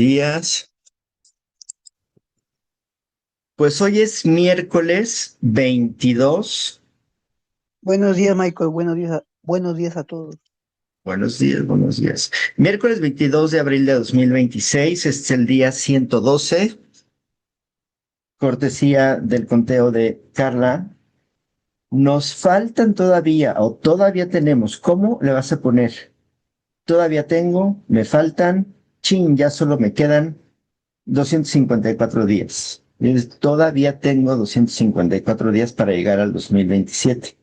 días. Pues hoy es miércoles 22. Buenos días, Michael. Buenos días a todos. Buenos días, buenos días. Miércoles 22 de abril de 2026. Este es el día 112. Cortesía del conteo de Carla. Nos faltan todavía, o todavía tenemos. ¿Cómo le vas a poner? Todavía tengo, me faltan. Chin, ya solo me quedan 254 días. Todavía tengo 254 días para llegar al 2027.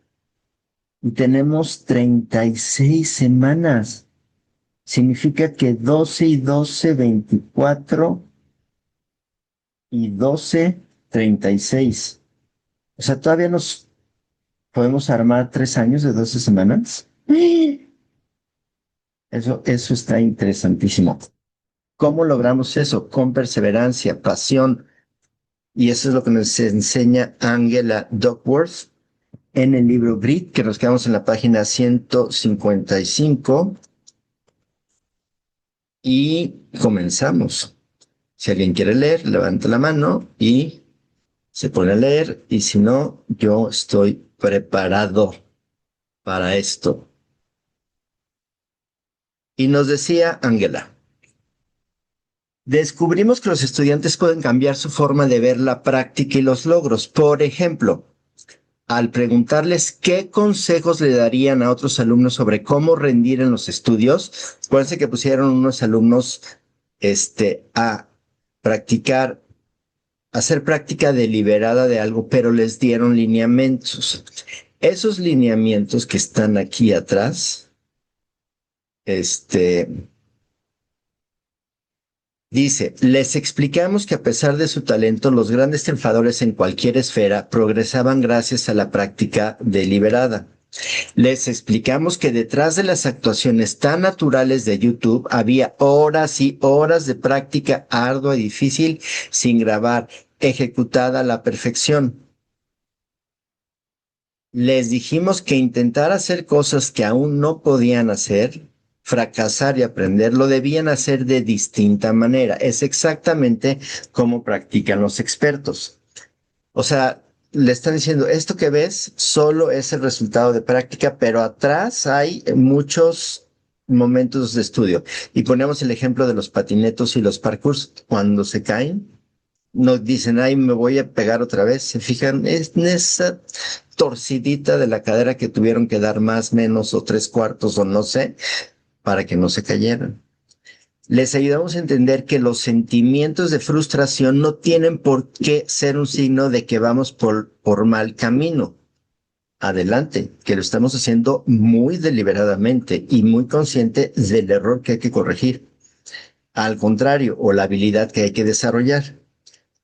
Y tenemos 36 semanas. Significa que 12 y 12, 24 y 12, 36. O sea, todavía nos podemos armar 3 años de 12 semanas. Eso está interesantísimo. ¿Cómo logramos eso? Con perseverancia, pasión. Y eso es lo que nos enseña Angela Duckworth en el libro Grit, que nos quedamos en la página 155 y comenzamos. Si alguien quiere leer, levanta la mano y se pone a leer, y si no, yo estoy preparado para esto. Y nos decía Ángela, descubrimos que los estudiantes pueden cambiar su forma de ver la práctica y los logros. Por ejemplo, al preguntarles qué consejos le darían a otros alumnos sobre cómo rendir en los estudios, acuérdense que pusieron unos alumnos a practicar, hacer práctica deliberada de algo, pero les dieron lineamientos. Esos lineamientos que están aquí atrás, dice, les explicamos que a pesar de su talento, los grandes triunfadores en cualquier esfera progresaban gracias a la práctica deliberada. Les explicamos que detrás de las actuaciones tan naturales de YouTube había horas y horas de práctica ardua y difícil sin grabar, ejecutada a la perfección. Les dijimos que intentar hacer cosas que aún no podían hacer, fracasar y aprender, lo debían hacer de distinta manera. Es exactamente como practican los expertos. O sea, le están diciendo, esto que ves solo es el resultado de práctica, pero atrás hay muchos momentos de estudio. Y ponemos el ejemplo de los patinetos y los parkours. Cuando se caen, no dicen, ay, me voy a pegar otra vez. Se fijan es en esa torcidita de la cadera que tuvieron que dar más, menos o tres cuartos o no sé, para que no se cayeran. Les ayudamos a entender que los sentimientos de frustración no tienen por qué ser un signo de que vamos por mal camino. Adelante, que lo estamos haciendo muy deliberadamente y muy consciente del error que hay que corregir. Al contrario, o la habilidad que hay que desarrollar.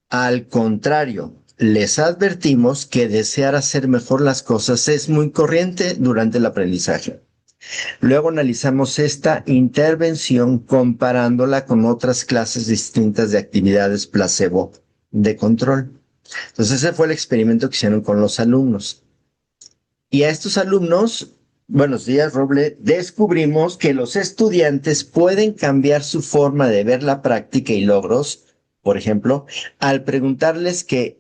Al contrario, les advertimos que desear hacer mejor las cosas es muy corriente durante el aprendizaje. Luego analizamos esta intervención comparándola con otras clases distintas de actividades placebo de control. Entonces ese fue el experimento que hicieron con los alumnos. Y a estos alumnos, buenos días, Roble, descubrimos que los estudiantes pueden cambiar su forma de ver la práctica y logros, por ejemplo, al preguntarles qué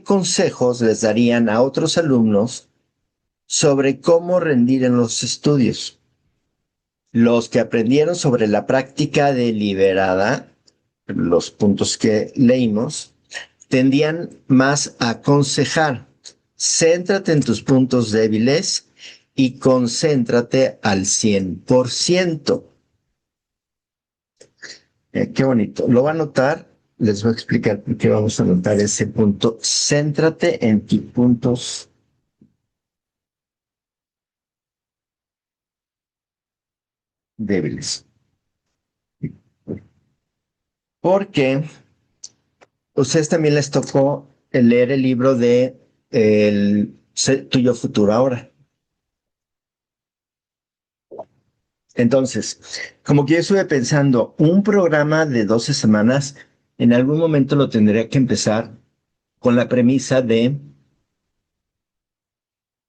consejos les darían a otros alumnos sobre cómo rendir en los estudios. Los que aprendieron sobre la práctica deliberada, los puntos que leímos, tendían más a aconsejar. Céntrate en tus puntos débiles y concéntrate al 100%. Qué bonito. Lo va a anotar. Les voy a explicar por qué vamos a anotar ese punto. Céntrate en tus puntos débiles. Porque ustedes también les tocó leer el libro de el tuyo futuro ahora. Entonces, como que yo estuve pensando, un programa de 12 semanas, en algún momento lo tendría que empezar con la premisa de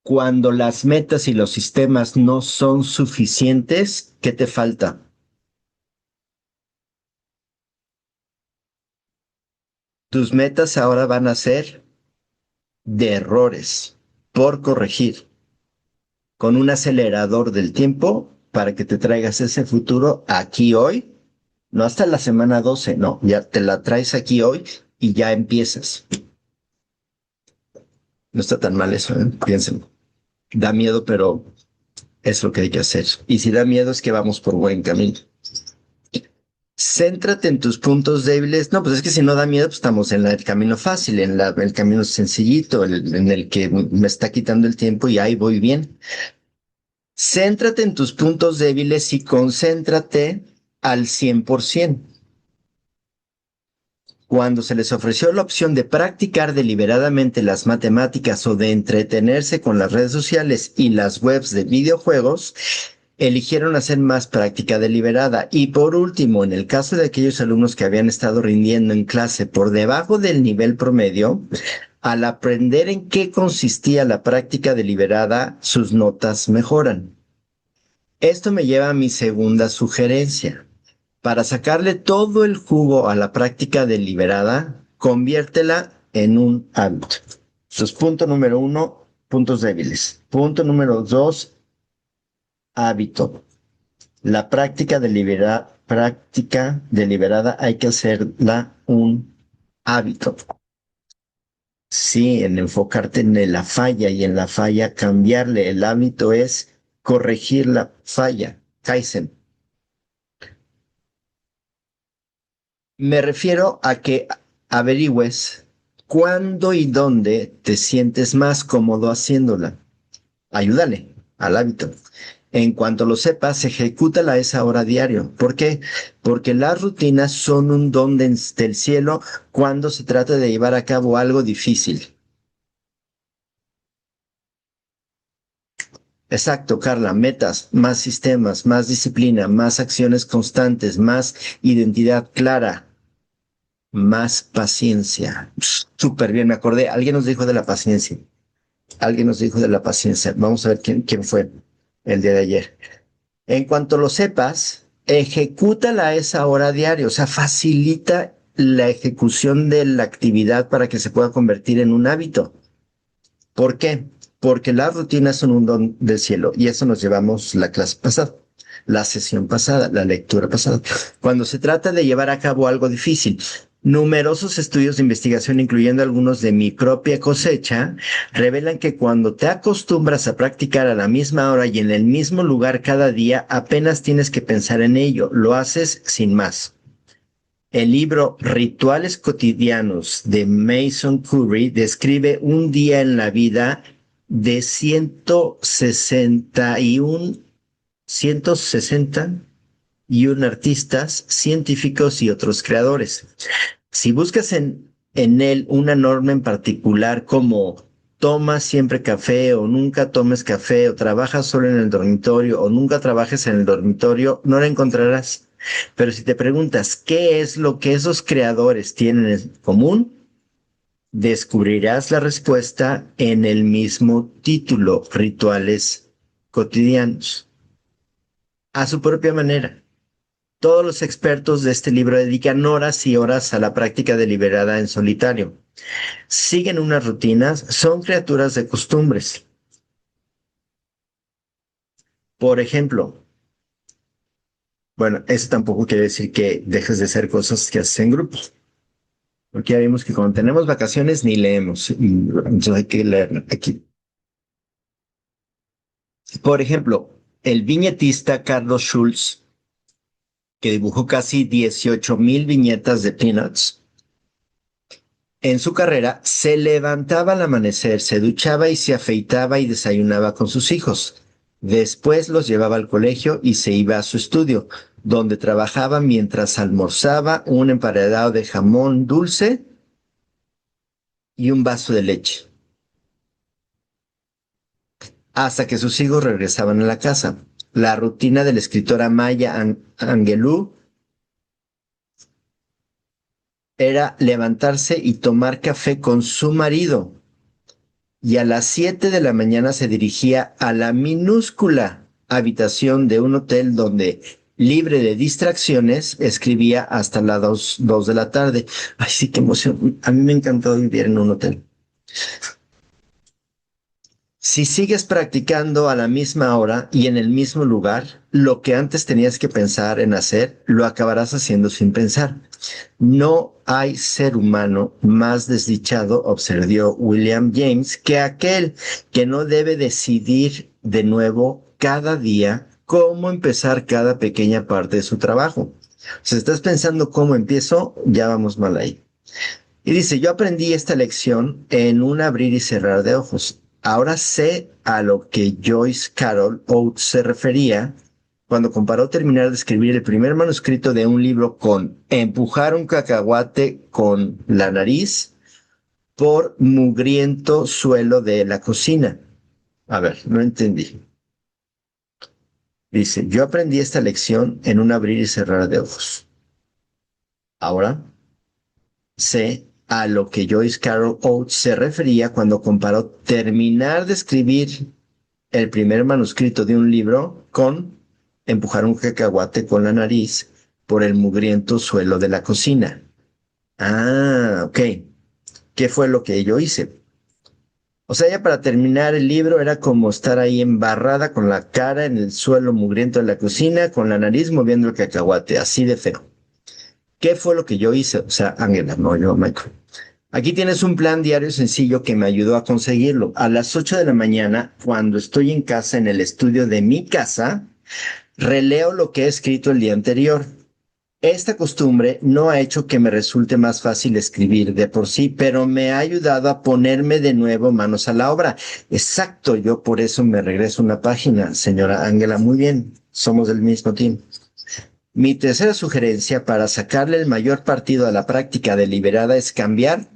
cuando las metas y los sistemas no son suficientes, ¿qué te falta? Tus metas ahora van a ser de errores por corregir, con un acelerador del tiempo para que te traigas ese futuro aquí hoy, no hasta la semana 12, no, ya te la traes aquí hoy y ya empiezas. No está tan mal eso, ¿eh? Piénsenlo. Da miedo, pero es lo que hay que hacer. Y si da miedo es que vamos por buen camino. Céntrate en tus puntos débiles. No, pues es que si no da miedo, pues estamos en el camino fácil, el camino sencillito, en el que me está quitando el tiempo y ahí voy bien. Céntrate en tus puntos débiles y concéntrate al 100%. Cuando se les ofreció la opción de practicar deliberadamente las matemáticas o de entretenerse con las redes sociales y las webs de videojuegos, eligieron hacer más práctica deliberada. Y por último, en el caso de aquellos alumnos que habían estado rindiendo en clase por debajo del nivel promedio, al aprender en qué consistía la práctica deliberada, sus notas mejoran. Esto me lleva a mi segunda sugerencia. Para sacarle todo el jugo a la práctica deliberada, conviértela en un hábito. Entonces, punto número 1, puntos débiles. Punto número 2, hábito. La práctica deliberada hay que hacerla un hábito. Sí, en enfocarte en la falla y en la falla cambiarle. El hábito es corregir la falla. Kaizen. Me refiero a que averigües cuándo y dónde te sientes más cómodo haciéndola. Ayúdale al hábito. En cuanto lo sepas, ejecútala a esa hora diario. ¿Por qué? Porque las rutinas son un don del cielo cuando se trata de llevar a cabo algo difícil. Exacto, Carla. Metas, más sistemas, más disciplina, más acciones constantes, más identidad clara, más paciencia. Súper bien, me acordé. Alguien nos dijo de la paciencia. Alguien nos dijo de la paciencia. Vamos a ver quién fue el día de ayer. En cuanto lo sepas, ejecútala a esa hora diaria. O sea, facilita la ejecución de la actividad para que se pueda convertir en un hábito. ¿Por qué? Porque las rutinas son un don del cielo y eso nos llevamos la clase pasada, la sesión pasada, la lectura pasada. Cuando se trata de llevar a cabo algo difícil, numerosos estudios de investigación, incluyendo algunos de mi propia cosecha, revelan que cuando te acostumbras a practicar a la misma hora y en el mismo lugar cada día, apenas tienes que pensar en ello, lo haces sin más. El libro Rituales Cotidianos de Mason Curry describe un día en la vida de 161 artistas, científicos y otros creadores. Si buscas en él una norma en particular como toma siempre café o nunca tomes café o trabajas solo en el dormitorio o nunca trabajes en el dormitorio, no la encontrarás. Pero si te preguntas qué es lo que esos creadores tienen en común, descubrirás la respuesta en el mismo título, Rituales Cotidianos. A su propia manera. Todos los expertos de este libro dedican horas y horas a la práctica deliberada en solitario. Siguen unas rutinas, son criaturas de costumbres. Por ejemplo, bueno, eso tampoco quiere decir que dejes de hacer cosas que haces en grupo. Porque ya vimos que cuando tenemos vacaciones ni leemos. Entonces hay que leer aquí. Por ejemplo, el viñetista Carlos Schulz, que dibujó casi 18,000 viñetas de Peanuts, en su carrera se levantaba al amanecer, se duchaba y se afeitaba y desayunaba con sus hijos. Después los llevaba al colegio y se iba a su estudio, donde trabajaba mientras almorzaba un emparedado de jamón dulce y un vaso de leche, hasta que sus hijos regresaban a la casa. La rutina de la escritora Maya Angelou era levantarse y tomar café con su marido, y a las 7 de la mañana se dirigía a la minúscula habitación de un hotel donde libre de distracciones, escribía hasta las 2 de la tarde. Ay, sí, qué emoción. A mí me encantó vivir en un hotel. Si sigues practicando a la misma hora y en el mismo lugar, lo que antes tenías que pensar en hacer, lo acabarás haciendo sin pensar. No hay ser humano más desdichado, observó William James, que aquel que no debe decidir de nuevo cada día cómo empezar cada pequeña parte de su trabajo. Si estás pensando cómo empiezo, ya vamos mal ahí. Y dice, yo aprendí esta lección en un abrir y cerrar de ojos. Ahora sé a lo que Joyce Carol Oates se refería cuando comparó terminar de escribir el primer manuscrito de un libro con empujar un cacahuate con la nariz por mugriento suelo de la cocina. A ver, no entendí. Dice, yo aprendí esta lección en un abrir y cerrar de ojos. Ahora sé a lo que Joyce Carol Oates se refería cuando comparó terminar de escribir el primer manuscrito de un libro con empujar un cacahuate con la nariz por el mugriento suelo de la cocina. Ah, ok. ¿Qué fue lo que yo hice? O sea, ya para terminar el libro era como estar ahí embarrada con la cara en el suelo mugriento de la cocina, con la nariz moviendo el cacahuate, así de feo. ¿Qué fue lo que yo hice? O sea, Ángela, no yo, Michael. Aquí tienes un plan diario sencillo que me ayudó a conseguirlo. A las 8 de la mañana, cuando estoy en casa, en el estudio de mi casa, releo lo que he escrito el día anterior. Esta costumbre no ha hecho que me resulte más fácil escribir de por sí, pero me ha ayudado a ponerme de nuevo manos a la obra. Exacto, yo por eso me regreso una página, señora Ángela. Muy bien, somos del mismo team. Mi tercera sugerencia para sacarle el mayor partido a la práctica deliberada es cambiar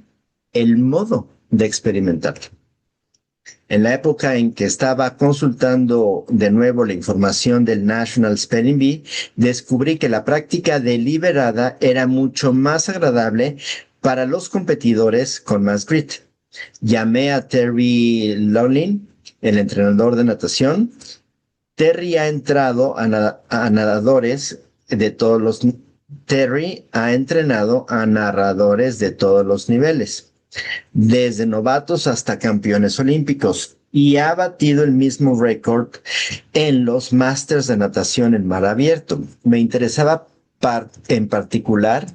el modo de experimentar. En la época en que estaba consultando de nuevo la información del National Spelling Bee, descubrí que la práctica deliberada era mucho más agradable para los competidores con más grit. Llamé a Terry Lowlin, el entrenador de natación. Terry ha entrado a nadadores de todos los... Terry ha entrenado a narradores de todos los niveles, desde novatos hasta campeones olímpicos, y ha batido el mismo récord en los Masters de natación en mar abierto. Me interesaba en particular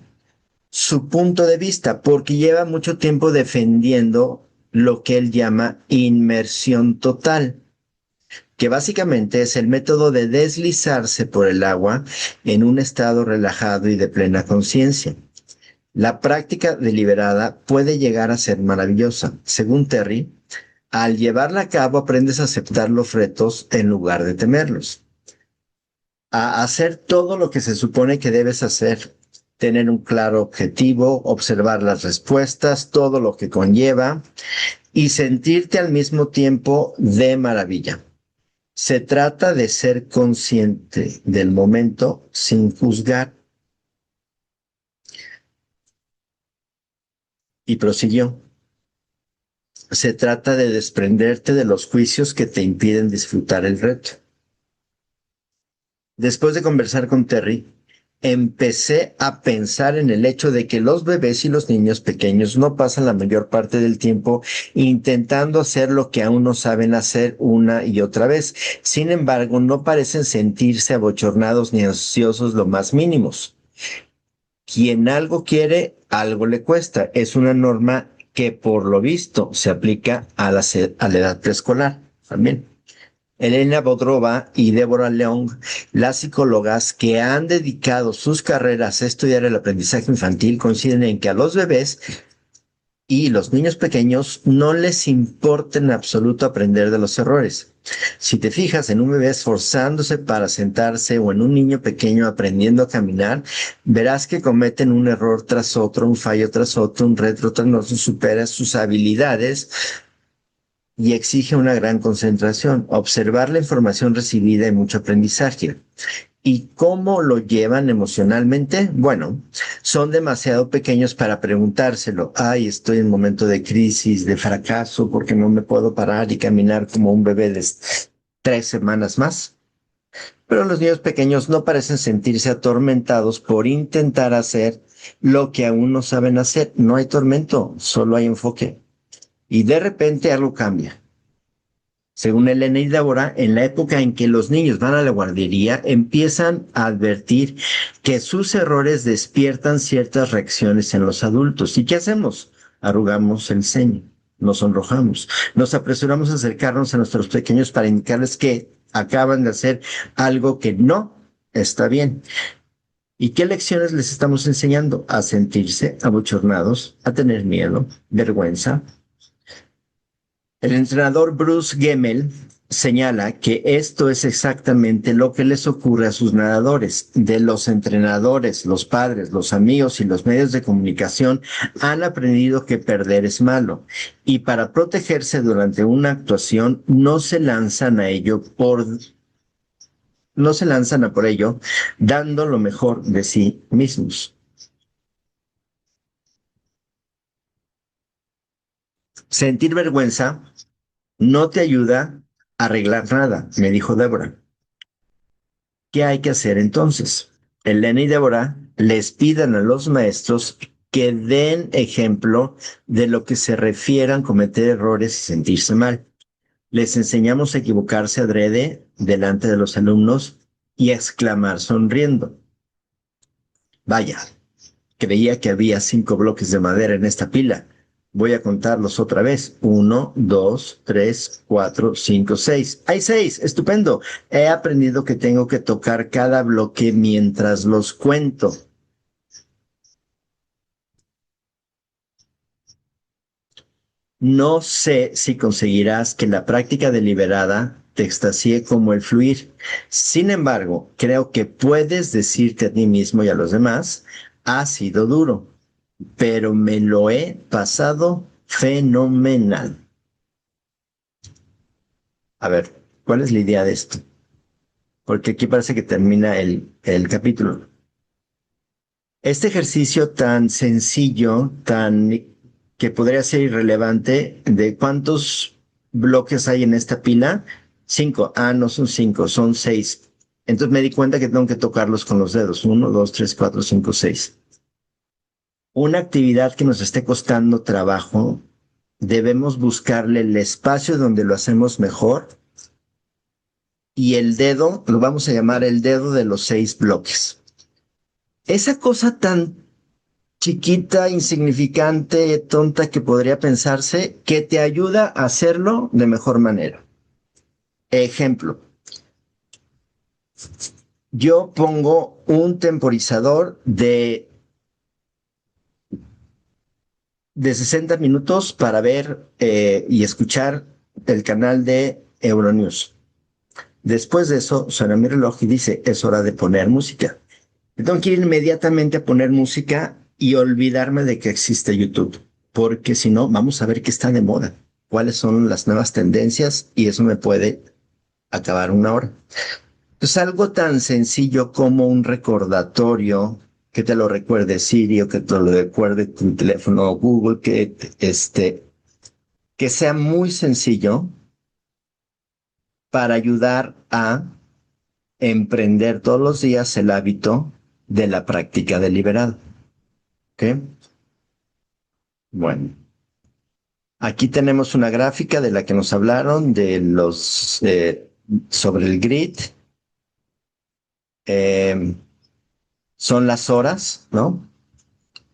su punto de vista, porque lleva mucho tiempo defendiendo lo que él llama inmersión total, que básicamente es el método de deslizarse por el agua en un estado relajado y de plena conciencia. La práctica deliberada puede llegar a ser maravillosa. Según Terry, al llevarla a cabo aprendes a aceptar los retos en lugar de temerlos, a hacer todo lo que se supone que debes hacer, tener un claro objetivo, observar las respuestas, todo lo que conlleva y sentirte al mismo tiempo de maravilla. Se trata de ser consciente del momento sin juzgar. Y prosiguió. Se trata de desprenderte de los juicios que te impiden disfrutar el reto. Después de conversar con Terry, empecé a pensar en el hecho de que los bebés y los niños pequeños no pasan la mayor parte del tiempo intentando hacer lo que aún no saben hacer una y otra vez. Sin embargo, no parecen sentirse abochornados ni ansiosos lo más mínimos. Quien algo quiere, algo le cuesta. Es una norma que por lo visto se aplica a la edad preescolar también. Elena Bodrova y Deborah Leong, las psicólogas que han dedicado sus carreras a estudiar el aprendizaje infantil, coinciden en que a los bebés y los niños pequeños no les importa en absoluto aprender de los errores. Si te fijas en un bebé esforzándose para sentarse o en un niño pequeño aprendiendo a caminar, verás que cometen un error tras otro, un fallo tras otro, un reto tras otro, superan sus habilidades y exige una gran concentración. Observar la información recibida y mucho aprendizaje. ¿Y cómo lo llevan emocionalmente? Bueno, son demasiado pequeños para preguntárselo. Ay, estoy en un momento de crisis, de fracaso, porque no me puedo parar y caminar como un bebé de 3 semanas más. Pero los niños pequeños no parecen sentirse atormentados por intentar hacer lo que aún no saben hacer. No hay tormento, solo hay enfoque. Y de repente algo cambia. Según Elena y Débora, en la época en que los niños van a la guardería, empiezan a advertir que sus errores despiertan ciertas reacciones en los adultos. ¿Y qué hacemos? Arrugamos el ceño, nos sonrojamos, nos apresuramos a acercarnos a nuestros pequeños para indicarles que acaban de hacer algo que no está bien. ¿Y qué lecciones les estamos enseñando? A sentirse abochornados, a tener miedo, vergüenza. El entrenador Bruce Gemmel señala que esto es exactamente lo que les ocurre a sus nadadores. De los entrenadores, los padres, los amigos y los medios de comunicación han aprendido que perder es malo y para protegerse durante una actuación no se lanzan a por ello dando lo mejor de sí mismos. Sentir vergüenza no te ayuda a arreglar nada, me dijo Débora. ¿Qué hay que hacer entonces? Elena y Débora les pidan a los maestros que den ejemplo de lo que se refieran a cometer errores y sentirse mal. Les enseñamos a equivocarse adrede delante de los alumnos y a exclamar sonriendo. Vaya, creía que había 5 bloques de madera en esta pila. Voy a contarlos otra vez. 1, 2, 3, 4, 5, 6. ¡Hay 6! ¡Estupendo! He aprendido que tengo que tocar cada bloque mientras los cuento. No sé si conseguirás que la práctica deliberada te extasie como el fluir. Sin embargo, creo que puedes decirte a ti mismo y a los demás, ha sido duro, pero me lo he pasado fenomenal. A ver, ¿cuál es la idea de esto? Porque aquí parece que termina el capítulo. Este ejercicio tan sencillo, tan que podría ser irrelevante, de cuántos bloques hay en esta pila, 5. Ah, no son 5, son 6. Entonces me di cuenta que tengo que tocarlos con los dedos. 1, 2, 3, 4, 5, 6. Una actividad que nos esté costando trabajo, debemos buscarle el espacio donde lo hacemos mejor y el dedo, lo vamos a llamar el dedo de los 6 bloques. Esa cosa tan chiquita, insignificante, tonta que podría pensarse, que te ayuda a hacerlo de mejor manera. Ejemplo, yo pongo un temporizador de 60 minutos para ver y escuchar el canal de Euronews. Después de eso, suena mi reloj y dice, es hora de poner música. Tengo que ir inmediatamente a poner música y olvidarme de que existe YouTube, porque si no, vamos a ver qué está de moda, cuáles son las nuevas tendencias y eso me puede acabar una hora. Pues algo tan sencillo como un recordatorio que te lo recuerde Siri o que te lo recuerde tu teléfono o Google, que sea muy sencillo para ayudar a emprender todos los días el hábito de la práctica deliberada. ¿Ok? Bueno, aquí tenemos una gráfica de la que nos hablaron sobre el grid. Eh, Son las horas, ¿no?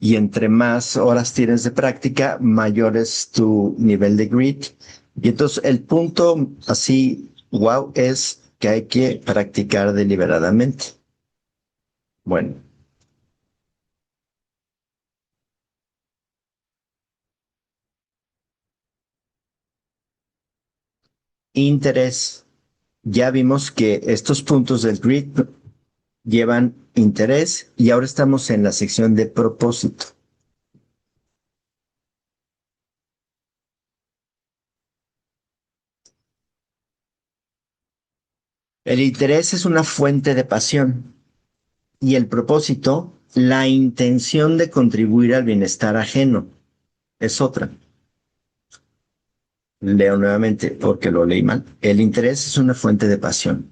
Y entre más horas tienes de práctica, mayor es tu nivel de grid. Y entonces el punto así, wow, es que hay que practicar deliberadamente. Bueno, interés. Ya vimos que estos puntos del grid llevan interés y ahora estamos en la sección de propósito. El interés es una fuente de pasión y el propósito, la intención de contribuir al bienestar ajeno, es otra. Leo nuevamente porque lo leí mal. El interés es una fuente de pasión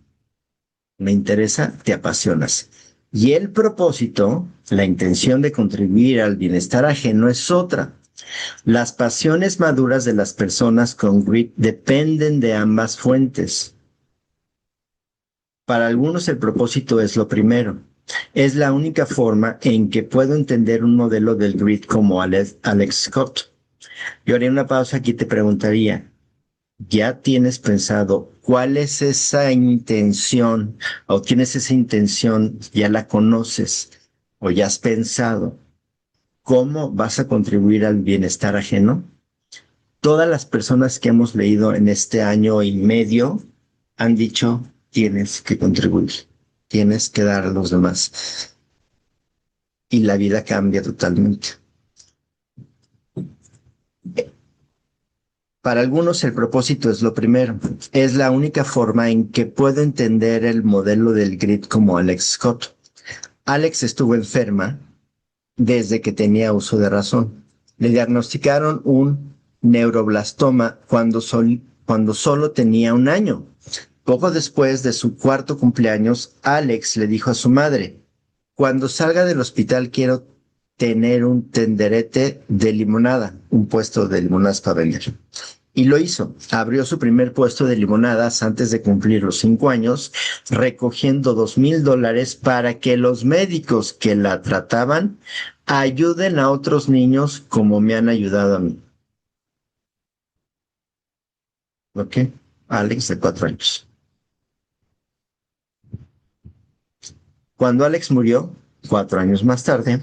me interesa, te apasionas. Y el propósito, la intención de contribuir al bienestar ajeno es otra. Las pasiones maduras de las personas con grit dependen de ambas fuentes. Para algunos el propósito es lo primero. Es la única forma en que puedo entender un modelo del grit como Alex Scott. Yo haría una pausa aquí y te preguntaría, ¿ya tienes pensado cuál es esa intención o tienes esa intención, ya la conoces o ya has pensado cómo vas a contribuir al bienestar ajeno? Todas las personas que hemos leído en este año y medio han dicho, tienes que contribuir, tienes que dar a los demás. Y la vida cambia totalmente. Para algunos el propósito es lo primero. Es la única forma en que puedo entender el modelo del grit como Alex Scott. Alex estuvo enferma desde que tenía uso de razón. Le diagnosticaron un neuroblastoma cuando solo tenía 1 año. Poco después de su cuarto cumpleaños, Alex le dijo a su madre, cuando salga del hospital quiero tener un tenderete de limonada, un puesto de limonadas para vender. Y lo hizo. Abrió su primer puesto de limonadas antes de cumplir los 5 años, recogiendo $2,000 para que los médicos que la trataban ayuden a otros niños como me han ayudado a mí. ¿Ok? Alex de 4 años. Cuando Alex murió, 4 años más tarde,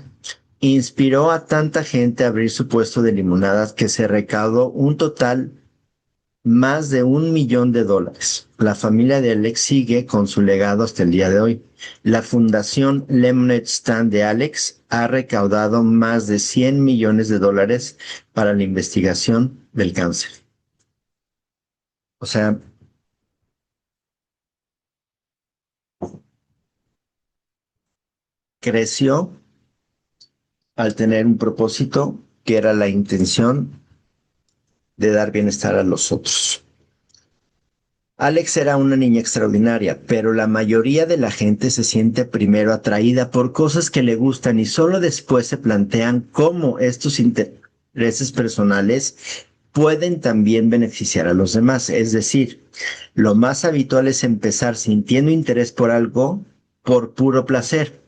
inspiró a tanta gente a abrir su puesto de limonadas que se recaudó un total más de $1,000,000. La familia de Alex sigue con su legado hasta el día de hoy. La Fundación Lemonade Stand de Alex ha recaudado más de $100 millones para la investigación del cáncer. O sea, creció al tener un propósito que era la intención de dar bienestar a los otros. Alex era una niña extraordinaria, pero la mayoría de la gente se siente primero atraída por cosas que le gustan y solo después se plantean cómo estos intereses personales pueden también beneficiar a los demás. Es decir, lo más habitual es empezar sintiendo interés por algo por puro placer,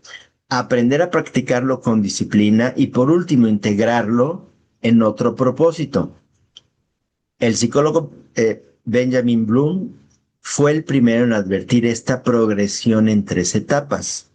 aprender a practicarlo con disciplina y por último integrarlo en otro propósito. El psicólogo Benjamin Bloom fue el primero en advertir esta progresión en 3 etapas.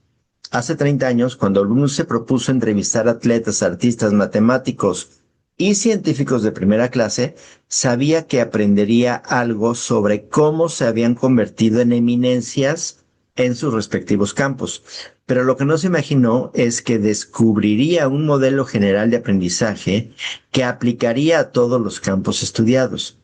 Hace 30 años, cuando Bloom se propuso entrevistar atletas, artistas, matemáticos y científicos de primera clase, sabía que aprendería algo sobre cómo se habían convertido en eminencias en sus respectivos campos. Pero lo que no se imaginó es que descubriría un modelo general de aprendizaje que aplicaría a todos los campos estudiados.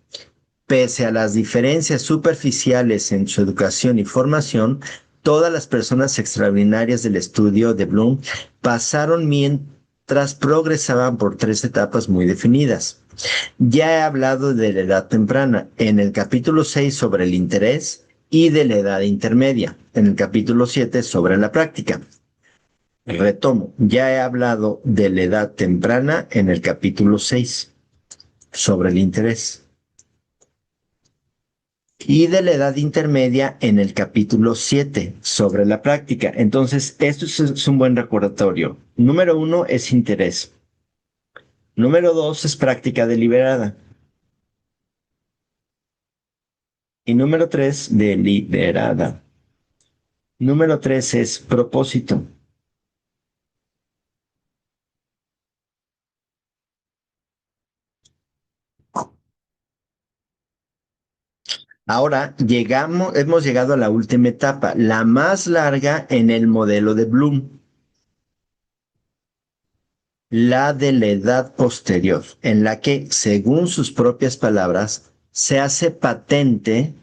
Pese a las diferencias superficiales en su educación y formación, todas las personas extraordinarias del estudio de Bloom pasaron mientras progresaban por 3 etapas muy definidas. Ya he hablado de la edad temprana en el capítulo 6 sobre el interés y de la edad intermedia en el capítulo 7 sobre la práctica. Retomo, ya he hablado de la edad temprana en el capítulo 6 sobre el interés y de la edad intermedia en el capítulo 7 sobre la práctica. Entonces, esto es un buen recordatorio. Número 1 es interés. Número 2 es práctica deliberada. Y número 3, deliberada. Número 3 es propósito. Ahora hemos llegado a la última etapa, la más larga en el modelo de Bloom, la de la edad posterior, en la que, según sus propias palabras, se hace patente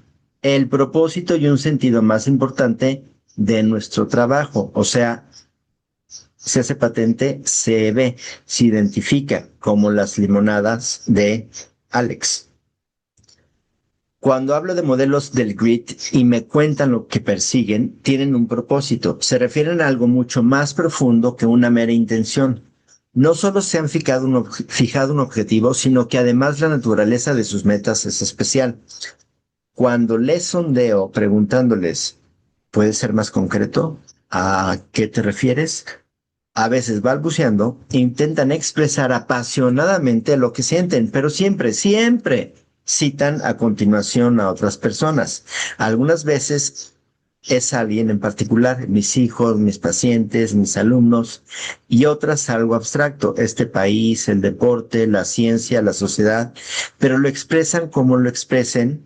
el propósito y un sentido más importante de nuestro trabajo. O sea, se hace patente, se ve, se identifica como las limonadas de Alex. Cuando hablo de modelos del grid y me cuentan lo que persiguen, tienen un propósito. Se refieren a algo mucho más profundo que una mera intención. No solo se han fijado un objetivo, sino que además la naturaleza de sus metas es especial. Cuando les sondeo preguntándoles, ¿puedes ser más concreto? ¿A qué te refieres? A veces balbuceando, intentan expresar apasionadamente lo que sienten, pero siempre citan a continuación a otras personas. Algunas veces es alguien en particular, mis hijos, mis pacientes, mis alumnos, y otras algo abstracto, este país, el deporte, la ciencia, la sociedad, pero lo expresan como lo expresen.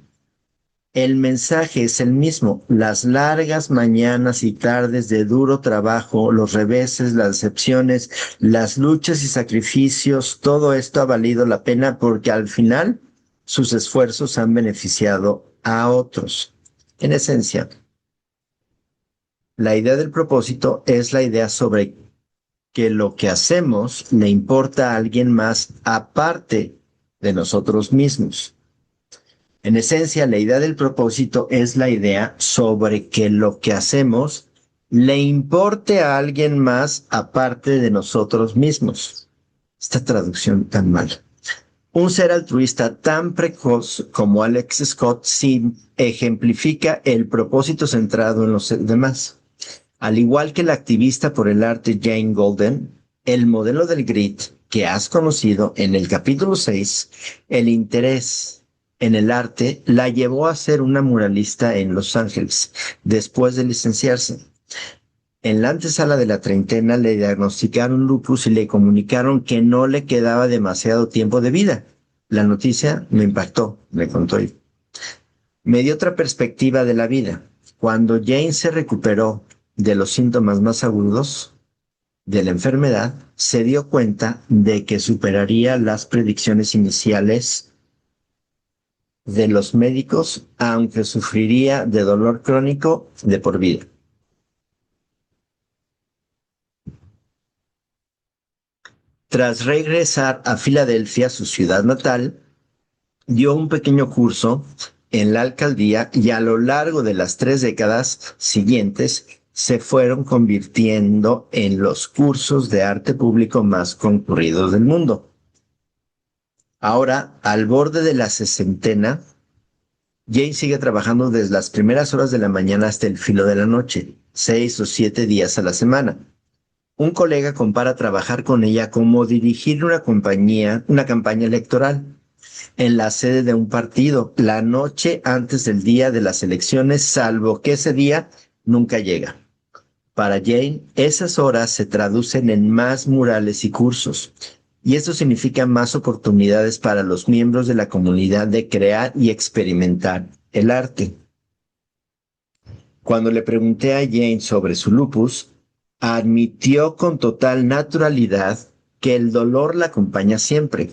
El mensaje es el mismo, las largas mañanas y tardes de duro trabajo, los reveses, las decepciones, las luchas y sacrificios, todo esto ha valido la pena porque al final sus esfuerzos han beneficiado a otros. En esencia, la idea del propósito es la idea sobre que lo que hacemos le importa a alguien más aparte de nosotros mismos. En esencia, la idea del propósito es la idea sobre que lo que hacemos le importe a alguien más aparte de nosotros mismos. Esta traducción tan mal. Un ser altruista tan precoz como Alex Scott sí ejemplifica el propósito centrado en los demás. Al igual que la activista por el arte Jane Golden, el modelo del grit que has conocido en el capítulo 6, el interés en el arte la llevó a ser una muralista en Los Ángeles, después de licenciarse. En la antesala de la treintena le diagnosticaron lupus y le comunicaron que no le quedaba demasiado tiempo de vida. La noticia me impactó, me contó él. Me dio otra perspectiva de la vida. Cuando Jane se recuperó de los síntomas más agudos de la enfermedad, se dio cuenta de que superaría las predicciones iniciales de los médicos, aunque sufriría de dolor crónico de por vida. Tras regresar a Filadelfia, su ciudad natal, dio un pequeño curso en la alcaldía y a lo largo de las 3 décadas siguientes se fueron convirtiendo en los cursos de arte público más concurridos del mundo. Ahora, al borde de la sesentena, Jane sigue trabajando desde las primeras horas de la mañana hasta el filo de la noche, 6 o 7 días a la semana. Un colega compara trabajar con ella como dirigir una campaña electoral en la sede de un partido, la noche antes del día de las elecciones, salvo que ese día nunca llega. Para Jane, esas horas se traducen en más murales y cursos, y esto significa más oportunidades para los miembros de la comunidad de crear y experimentar el arte. Cuando le pregunté a Jane sobre su lupus, admitió con total naturalidad que el dolor la acompaña siempre.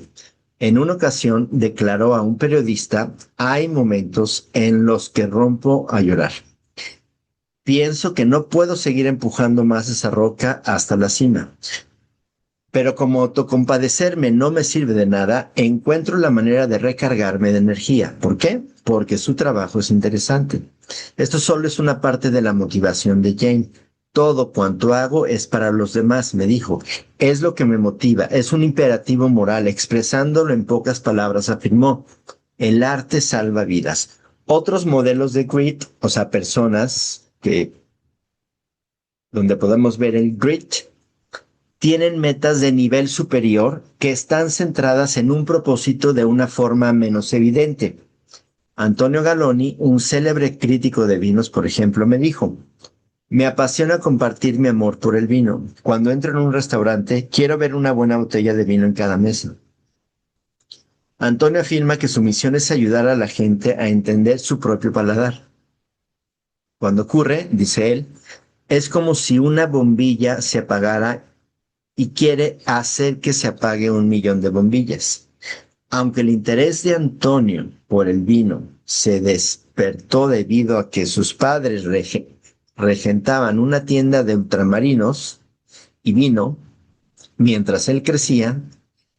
En una ocasión declaró a un periodista, hay momentos en los que rompo a llorar. Pienso que no puedo seguir empujando más esa roca hasta la cima. Pero como autocompadecerme no me sirve de nada, encuentro la manera de recargarme de energía. ¿Por qué? Porque su trabajo es interesante. Esto solo es una parte de la motivación de Jane. Todo cuanto hago es para los demás, me dijo. Es lo que me motiva, es un imperativo moral. Expresándolo en pocas palabras, afirmó, el arte salva vidas. Otros modelos de grit, o sea, personas donde podemos ver el grit, tienen metas de nivel superior que están centradas en un propósito de una forma menos evidente. Antonio Galoni, un célebre crítico de vinos, por ejemplo, me dijo, me apasiona compartir mi amor por el vino. Cuando entro en un restaurante, quiero ver una buena botella de vino en cada mesa. Antonio afirma que su misión es ayudar a la gente a entender su propio paladar. Cuando ocurre, dice él, es como si una bombilla se apagara y quiere hacer que se apague 1 millón de bombillas. Aunque el interés de Antonio por el vino se despertó debido a que sus padres regentaban una tienda de ultramarinos y vino mientras él crecía,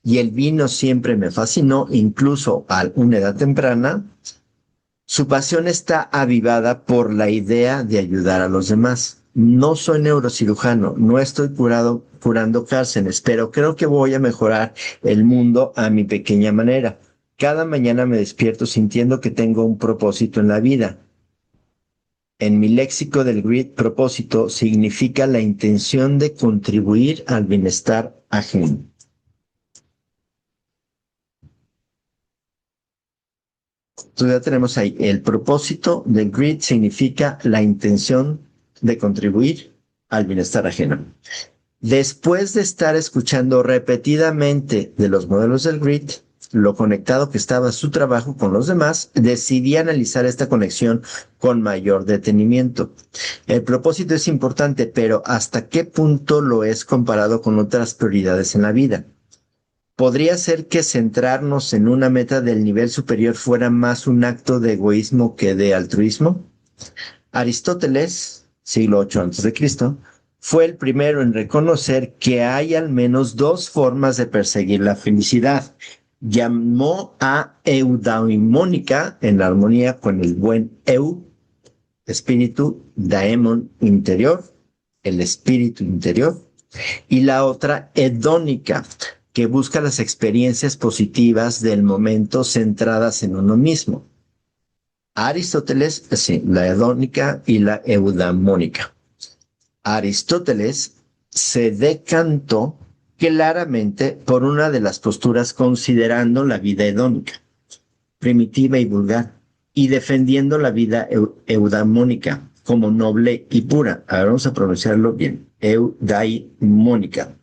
y el vino siempre me fascinó, incluso a una edad temprana, Su pasión está avivada por la idea de ayudar a los demás. No soy neurocirujano, no estoy curando cárceles, pero creo que voy a mejorar el mundo a mi pequeña manera. Cada mañana me despierto sintiendo que tengo un propósito en la vida. En mi léxico del grid, propósito significa la intención de contribuir al bienestar ajeno. Entonces ya tenemos ahí, el propósito del grid significa la intención de contribuir al bienestar ajeno. Después de estar escuchando repetidamente de los modelos del grid, lo conectado que estaba su trabajo con los demás, decidí analizar esta conexión con mayor detenimiento. El propósito es importante, pero ¿hasta qué punto lo es comparado con otras prioridades en la vida? ¿Podría ser que centrarnos en una meta del nivel superior fuera más un acto de egoísmo que de altruismo? Aristóteles, siglo VIII a.C., fue el primero en reconocer que hay al menos dos formas de perseguir la felicidad. Llamó a eudaimónica, en la armonía con el buen espíritu, daemon, interior, el espíritu interior, y la otra hedónica, que busca las experiencias positivas del momento centradas en uno mismo. Aristóteles, sí, la hedónica y la eudamónica. Aristóteles se decantó claramente por una de las posturas considerando la vida hedónica, primitiva y vulgar, y defendiendo la vida eudamónica como noble y pura. Ahora vamos a pronunciarlo bien, eudaimónica.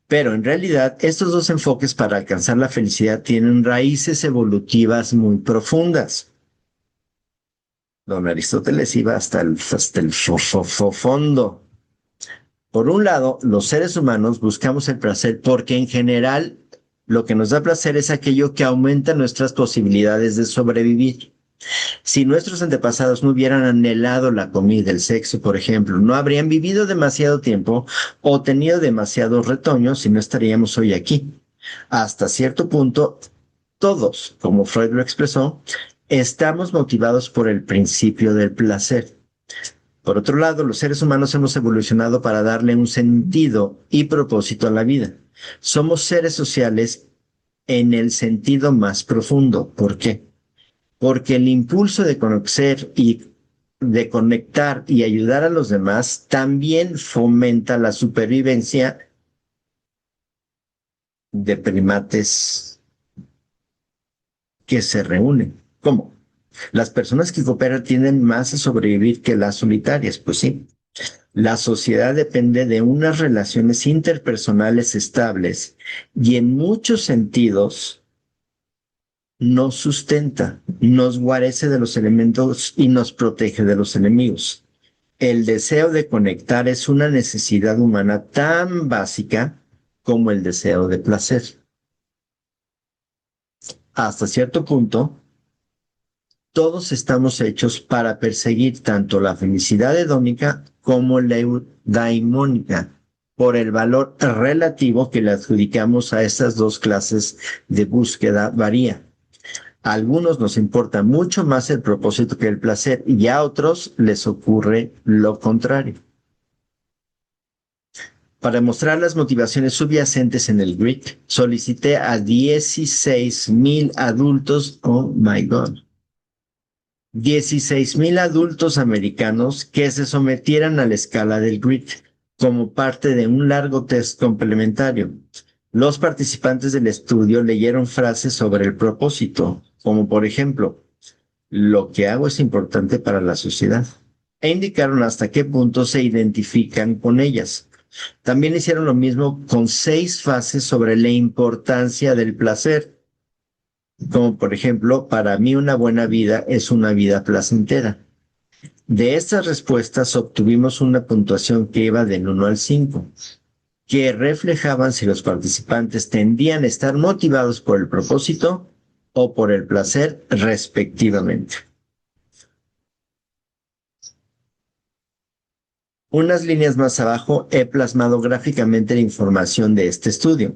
Pero en realidad estos dos enfoques para alcanzar la felicidad tienen raíces evolutivas muy profundas. Don Aristóteles iba hasta el fondo. Por un lado, los seres humanos buscamos el placer porque en general lo que nos da placer es aquello que aumenta nuestras posibilidades de sobrevivir. Si nuestros antepasados no hubieran anhelado la comida, el sexo, por ejemplo, no habrían vivido demasiado tiempo o tenido demasiados retoños y no estaríamos hoy aquí. Hasta cierto punto, todos, como Freud lo expresó, estamos motivados por el principio del placer. Por otro lado, los seres humanos hemos evolucionado para darle un sentido y propósito a la vida. Somos seres sociales en el sentido más profundo. ¿Por qué? Porque el impulso de conocer y de conectar y ayudar a los demás también fomenta la supervivencia de primates que se reúnen. ¿Cómo? Las personas que cooperan tienden más a sobrevivir que las solitarias, pues sí. La sociedad depende de unas relaciones interpersonales estables y en muchos sentidos nos sustenta, nos guarece de los elementos y nos protege de los enemigos. El deseo de conectar es una necesidad humana tan básica como el deseo de placer. Hasta cierto punto, todos estamos hechos para perseguir tanto la felicidad hedónica como la eudaimónica, por el valor relativo que le adjudicamos a estas dos clases de búsqueda varía. A algunos nos importa mucho más el propósito que el placer y a otros les ocurre lo contrario. Para mostrar las motivaciones subyacentes en el grid, solicité a 16,000 adultos, oh my God, 16,000 adultos americanos que se sometieran a la escala del grid como parte de un largo test complementario. Los participantes del estudio leyeron frases sobre el propósito, como por ejemplo, lo que hago es importante para la sociedad, e indicaron hasta qué punto se identifican con ellas. También hicieron lo mismo con 6 fases sobre la importancia del placer, como por ejemplo, para mí una buena vida es una vida placentera. De estas respuestas obtuvimos una puntuación que iba del 1 al 5, que reflejaban si los participantes tendían a estar motivados por el propósito o por el placer, respectivamente. Unas líneas más abajo he plasmado gráficamente la información de este estudio.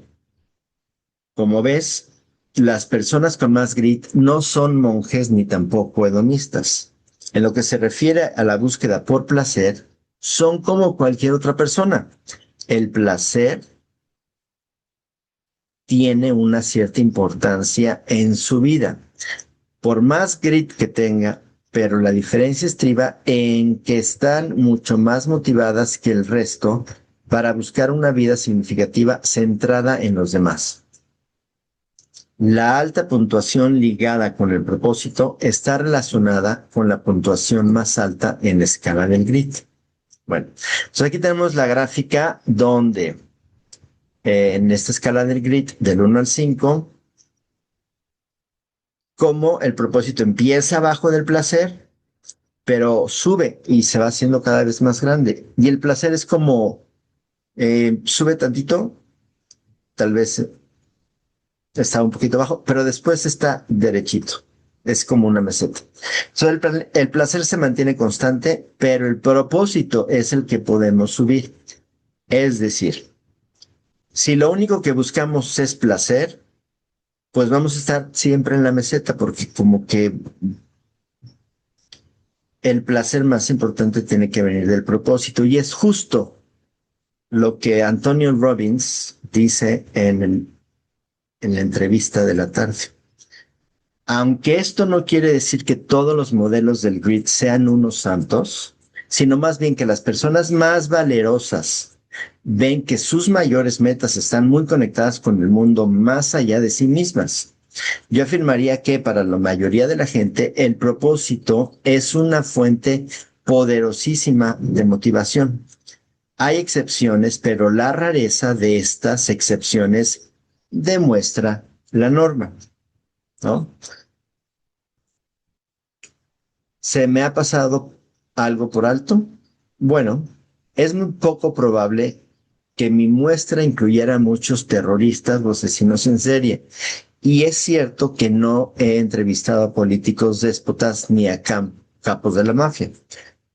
Como ves, las personas con más grit no son monjes ni tampoco hedonistas. En lo que se refiere a la búsqueda por placer, son como cualquier otra persona. El placer tiene una cierta importancia en su vida, por más grit que tenga, pero la diferencia estriba en que están mucho más motivadas que el resto para buscar una vida significativa centrada en los demás. La alta puntuación ligada con el propósito está relacionada con la puntuación más alta en la escala del grit. Bueno, entonces aquí tenemos la gráfica donde en esta escala del grit del 1 al 5, cómo el propósito empieza abajo del placer, pero sube y se va haciendo cada vez más grande. Y el placer es como sube tantito, tal vez está un poquito bajo, pero después está derechito. Es como una meseta. Entonces el placer se mantiene constante, pero el propósito es el que podemos subir. Es decir, si lo único que buscamos es placer, pues vamos a estar siempre en la meseta, porque como que el placer más importante tiene que venir del propósito. Y es justo lo que Antonio Robbins dice en la entrevista de la tarde. Aunque esto no quiere decir que todos los modelos del grid sean unos santos, sino más bien que las personas más valerosas ven que sus mayores metas están muy conectadas con el mundo más allá de sí mismas. Yo afirmaría que para la mayoría de la gente el propósito es una fuente poderosísima de motivación. Hay excepciones, pero la rareza de estas excepciones demuestra la norma, ¿no? ¿Se me ha pasado algo por alto? Bueno, es muy poco probable que mi muestra incluyera a muchos terroristas o asesinos en serie. Y es cierto que no he entrevistado a políticos déspotas ni a capos de la mafia.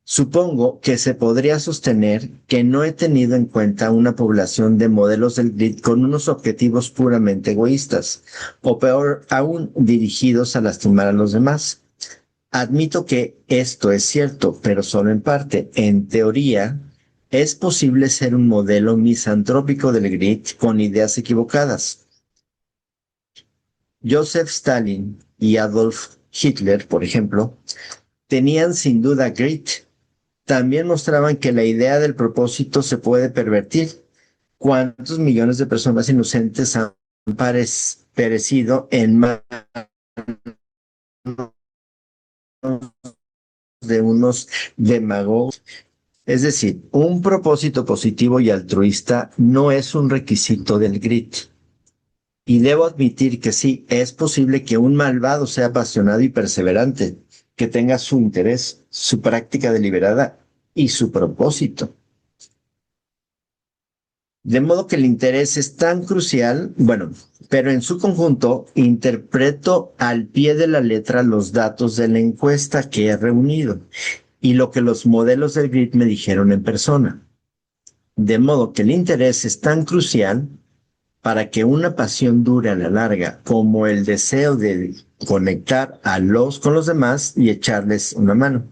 Supongo que se podría sostener que no he tenido en cuenta una población de modelos del grid con unos objetivos puramente egoístas, o peor aún, dirigidos a lastimar a los demás. Admito que esto es cierto, pero solo en parte. En teoría, es posible ser un modelo misantrópico del grid con ideas equivocadas. Joseph Stalin y Adolf Hitler, por ejemplo, tenían sin duda grit. También mostraban que la idea del propósito se puede pervertir. ¿Cuántos millones de personas inocentes han perecido en manos de unos demagogos? Es decir, un propósito positivo y altruista no es un requisito del grit. Y debo admitir que sí, es posible que un malvado sea apasionado y perseverante, que tenga su interés, su práctica deliberada y su propósito. De modo que el interés es tan crucial, bueno, pero en su conjunto interpreto al pie de la letra los datos de la encuesta que he reunido y lo que los modelos del grid me dijeron en persona. De modo que el interés es tan crucial para que una pasión dure a la larga como el deseo de conectar con los demás y echarles una mano.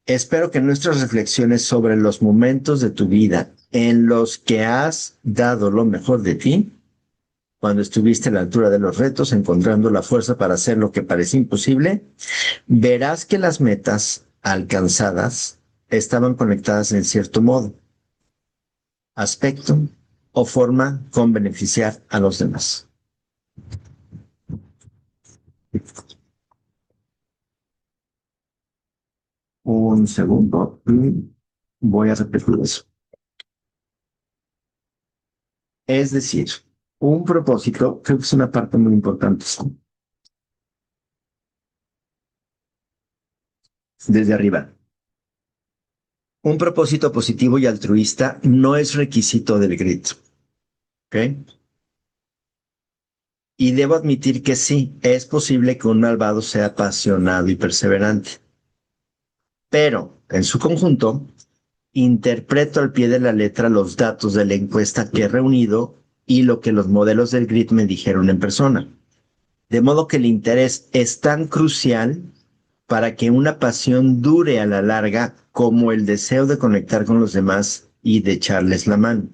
Espero que nuestras reflexiones sobre los momentos de tu vida en los que has dado lo mejor de ti, cuando estuviste a la altura de los retos, encontrando la fuerza para hacer lo que parecía imposible, verás que las metas alcanzadas estaban conectadas en cierto modo, aspecto o forma con beneficiar a los demás. Un segundo. Voy a repetir eso. Es decir, un propósito, creo que es una parte muy importante. Desde arriba. Un propósito positivo y altruista no es requisito del grit. ¿Ok? Y debo admitir que sí, es posible que un malvado sea apasionado y perseverante. Pero, en su conjunto, interpreto al pie de la letra los datos de la encuesta que he reunido y lo que los modelos del grid me dijeron en persona. De modo que el interés es tan crucial para que una pasión dure a la larga como el deseo de conectar con los demás y de echarles la mano.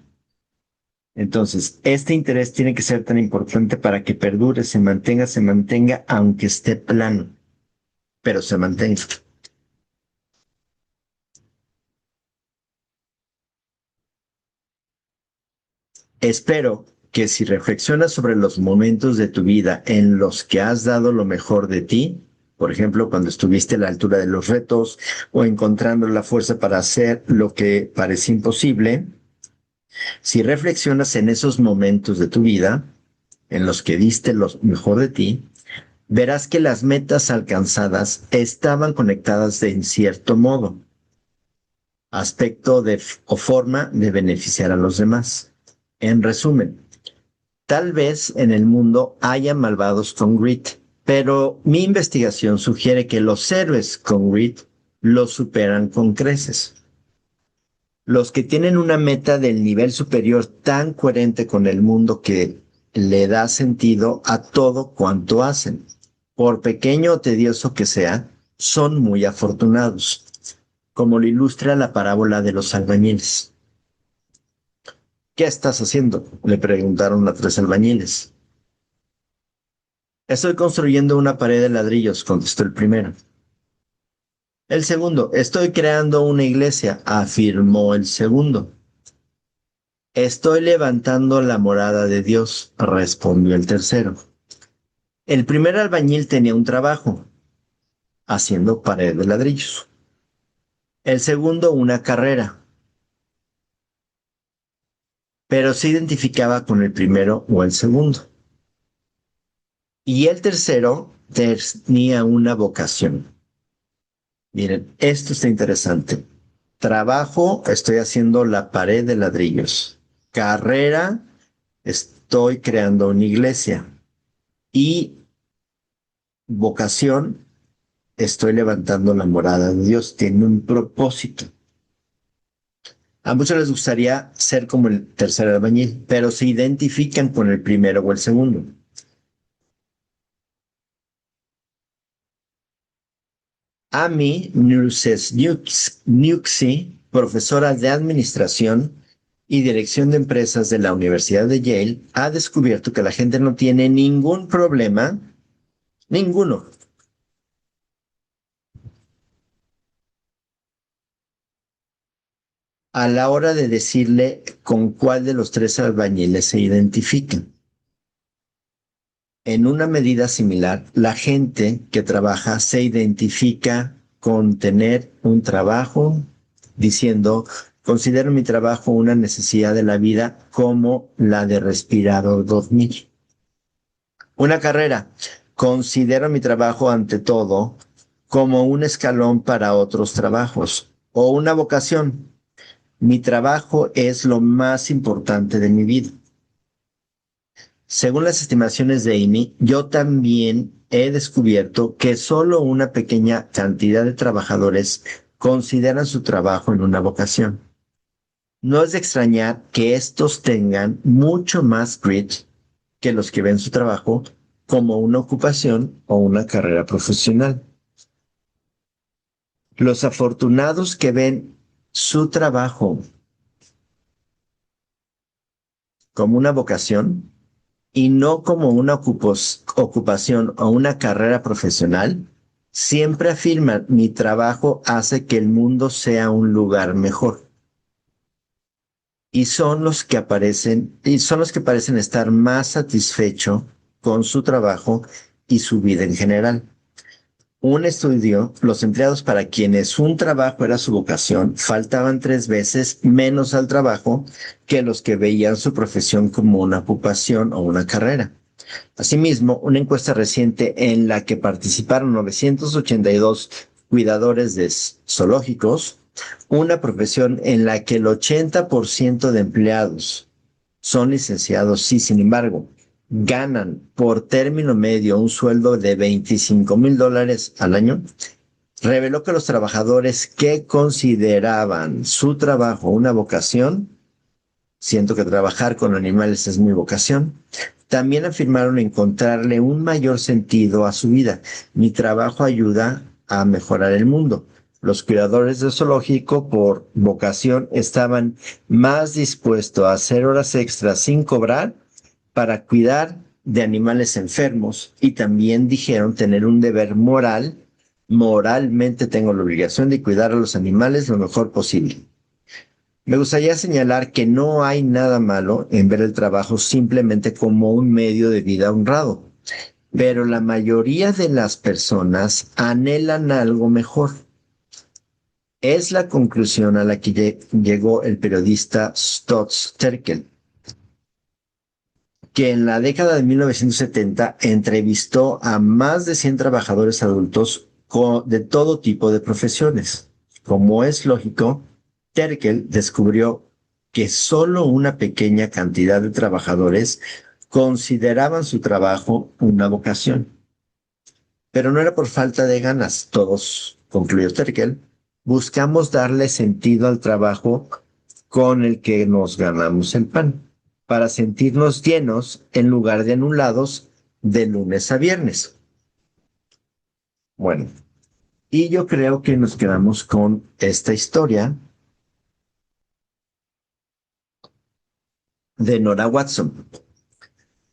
Entonces, este interés tiene que ser tan importante para que perdure, se mantenga, aunque esté plano, pero se mantenga. Espero que si reflexionas sobre los momentos de tu vida en los que has dado lo mejor de ti, por ejemplo, cuando estuviste a la altura de los retos o encontrando la fuerza para hacer lo que parece imposible, si reflexionas en esos momentos de tu vida en los que diste lo mejor de ti, verás que las metas alcanzadas estaban conectadas de en cierto modo, aspecto o forma de beneficiar a los demás. En resumen, tal vez en el mundo haya malvados con grit, pero mi investigación sugiere que los héroes con grit los superan con creces. Los que tienen una meta del nivel superior tan coherente con el mundo que le da sentido a todo cuanto hacen, por pequeño o tedioso que sea, son muy afortunados, como lo ilustra la parábola de los albañiles. ¿Qué estás haciendo?, le preguntaron a tres albañiles. Estoy construyendo una pared de ladrillos, contestó el primero. El segundo, estoy creando una iglesia, afirmó el segundo. Estoy levantando la morada de Dios, respondió el tercero. El primer albañil tenía un trabajo, haciendo pared de ladrillos. El segundo una carrera, pero se identificaba con el primero o el segundo. Y el tercero tenía una vocación. Miren, esto está interesante. Trabajo, estoy haciendo la pared de ladrillos. Carrera, estoy creando una iglesia. Y vocación, estoy levantando la morada de Dios. Tiene un propósito. A muchos les gustaría ser como el tercer albañil, pero se identifican con el primero o el segundo. Amy Nurses-Nuxi, profesora de Administración y Dirección de Empresas de la Universidad de Yale, ha descubierto que la gente no tiene ningún problema, ninguno, a la hora de decirle con cuál de los tres albañiles se identifican. En una medida similar, la gente que trabaja se identifica con tener un trabajo, diciendo, considero mi trabajo una necesidad de la vida como la de respirar o dormir. Una carrera, considero mi trabajo ante todo como un escalón para otros trabajos. O una vocación, mi trabajo es lo más importante de mi vida. Según las estimaciones de Amy, yo también he descubierto que solo una pequeña cantidad de trabajadores consideran su trabajo en una vocación. No es de extrañar que estos tengan mucho más grit que los que ven su trabajo como una ocupación o una carrera profesional. Los afortunados que ven su trabajo como una vocación y no como una ocupación o una carrera profesional, siempre afirman, mi trabajo hace que el mundo sea un lugar mejor. Y son los que parecen estar más satisfechos con su trabajo y su vida en general. Un estudio, los empleados para quienes un trabajo era su vocación, faltaban 3 veces menos al trabajo que los que veían su profesión como una ocupación o una carrera. Asimismo, una encuesta reciente en la que participaron 982 cuidadores de zoológicos, una profesión en la que el 80% de empleados son licenciados y, sin embargo, ganan por término medio un sueldo de $25,000 al año, reveló que los trabajadores que consideraban su trabajo una vocación, siento que trabajar con animales es mi vocación, También afirmaron encontrarle un mayor sentido a su vida. Mi trabajo ayuda a mejorar el mundo. Los cuidadores del zoológico, por vocación, estaban más dispuestos a hacer horas extras sin cobrar para cuidar de animales enfermos, y también dijeron tener un deber moral. Moralmente tengo la obligación de cuidar a los animales lo mejor posible. Me gustaría señalar que no hay nada malo en ver el trabajo simplemente como un medio de vida honrado, pero la mayoría de las personas anhelan algo mejor. Es la conclusión a la que llegó el periodista Stotz Terkel, que en la década de 1970 entrevistó a más de 100 trabajadores adultos de todo tipo de profesiones. Como es lógico, Terkel descubrió que solo una pequeña cantidad de trabajadores consideraban su trabajo una vocación. Pero no era por falta de ganas. Todos, concluyó Terkel, buscamos darle sentido al trabajo con el que nos ganamos el pan, para sentirnos llenos en lugar de anulados de lunes a viernes. Bueno, y yo creo que nos quedamos con esta historia de Nora Watson,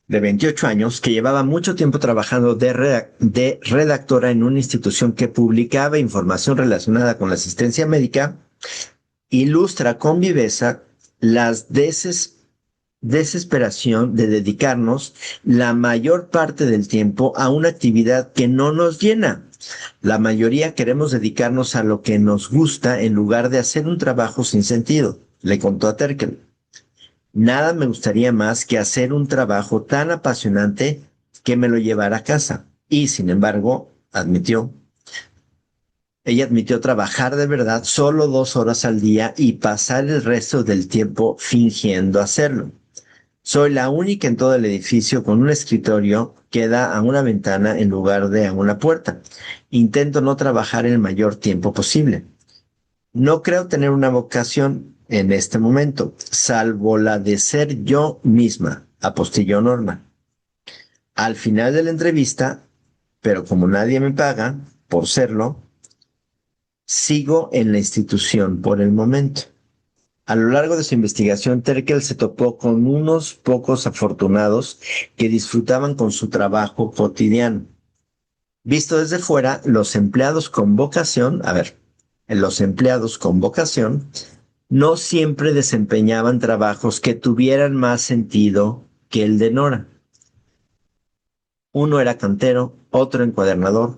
de 28 años, que llevaba mucho tiempo trabajando de redactora en una institución que publicaba información relacionada con la asistencia médica. Ilustra con viveza las desesperación de dedicarnos la mayor parte del tiempo a una actividad que no nos llena. La mayoría queremos dedicarnos a lo que nos gusta en lugar de hacer un trabajo sin sentido, le contó a Terkel. Nada me gustaría más que hacer un trabajo tan apasionante que me lo llevara a casa. Y, sin embargo, ella admitió trabajar de verdad solo 2 horas al día y pasar el resto del tiempo fingiendo hacerlo. Soy la única en todo el edificio con un escritorio que da a una ventana en lugar de a una puerta. Intento no trabajar el mayor tiempo posible. No creo tener una vocación en este momento, salvo la de ser yo misma, apostilló Norma. Al final de la entrevista, pero como nadie me paga por serlo, sigo en la institución por el momento. A lo largo de su investigación, Terkel se topó con unos pocos afortunados que disfrutaban con su trabajo cotidiano. Visto desde fuera, los empleados con vocación no siempre desempeñaban trabajos que tuvieran más sentido que el de Nora. Uno era cantero, otro encuadernador.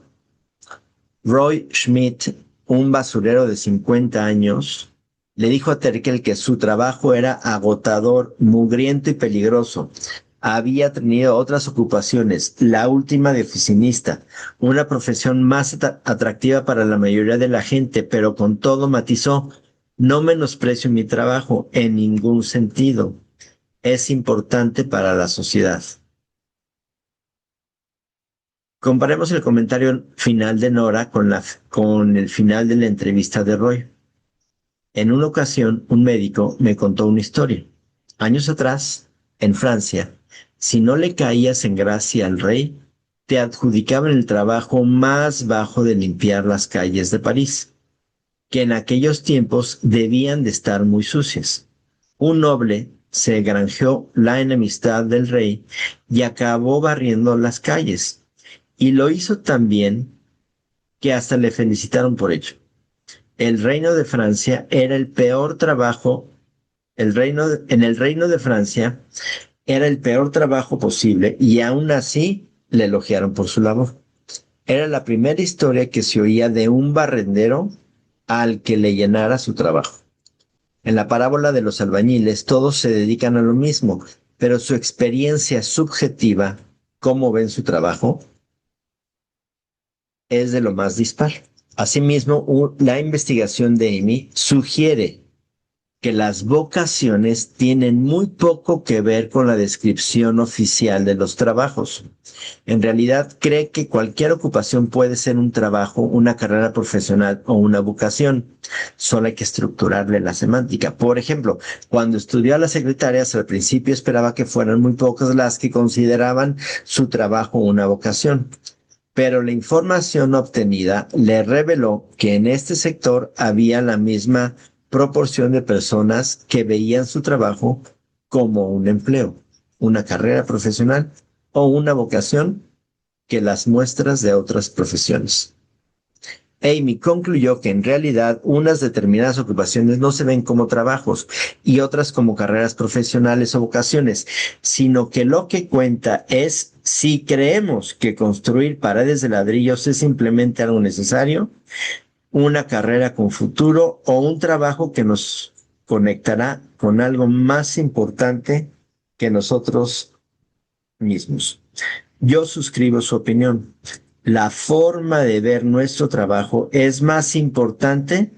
Roy Schmidt, un basurero de 50 años, le dijo a Terkel que su trabajo era agotador, mugriento y peligroso. Había tenido otras ocupaciones, la última de oficinista, una profesión más atractiva para la mayoría de la gente, pero con todo matizó: no menosprecio mi trabajo en ningún sentido. Es importante para la sociedad. Comparemos el comentario final de Nora con el final de la entrevista de Roy. En una ocasión, un médico me contó una historia. Años atrás, en Francia, si no le caías en gracia al rey, te adjudicaban el trabajo más bajo de limpiar las calles de París, que en aquellos tiempos debían de estar muy sucias. Un noble se granjeó la enemistad del rey y acabó barriendo las calles, y lo hizo tan bien que hasta le felicitaron por ello. El reino de Francia era el peor trabajo, en el reino de Francia era el peor trabajo posible, y aún así le elogiaron por su labor. Era la primera historia que se oía de un barrendero al que le llenara su trabajo. En la parábola de los albañiles, todos se dedican a lo mismo, pero su experiencia subjetiva, cómo ven su trabajo, es de lo más dispar. Asimismo, la investigación de Amy sugiere que las vocaciones tienen muy poco que ver con la descripción oficial de los trabajos. En realidad cree que cualquier ocupación puede ser un trabajo, una carrera profesional o una vocación. Solo hay que estructurarle la semántica. Por ejemplo, cuando estudió a las secretarias, al principio esperaba que fueran muy pocas las que consideraban su trabajo una vocación. Pero la información obtenida le reveló que en este sector había la misma proporción de personas que veían su trabajo como un empleo, una carrera profesional o una vocación que las muestras de otras profesiones. Amy concluyó que en realidad unas determinadas ocupaciones no se ven como trabajos y otras como carreras profesionales o vocaciones, sino que lo que cuenta es si creemos que construir paredes de ladrillos es simplemente algo necesario, una carrera con futuro o un trabajo que nos conectará con algo más importante que nosotros mismos. Yo suscribo su opinión. La forma de ver nuestro trabajo es más importante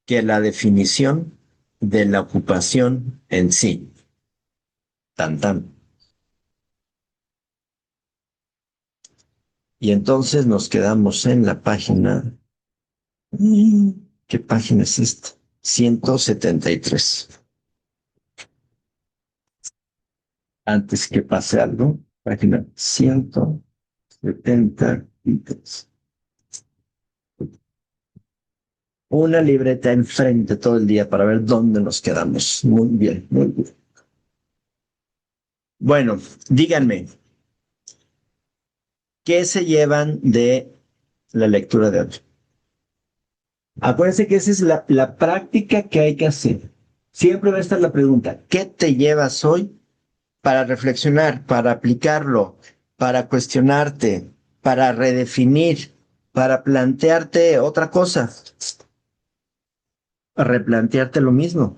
que la definición de la ocupación en sí. Tan tan. Y entonces nos quedamos en la página. ¿Qué página es esta? 173. Antes que pase algo, página 173. Una libreta enfrente todo el día para ver dónde nos quedamos. Muy bien, muy bien. Bueno, díganme, ¿qué se llevan de la lectura de hoy? Acuérdense que esa es la práctica que hay que hacer. Siempre va a estar la pregunta, ¿qué te llevas hoy para reflexionar, para aplicarlo, para cuestionarte, para redefinir, para plantearte otra cosa, para replantearte lo mismo?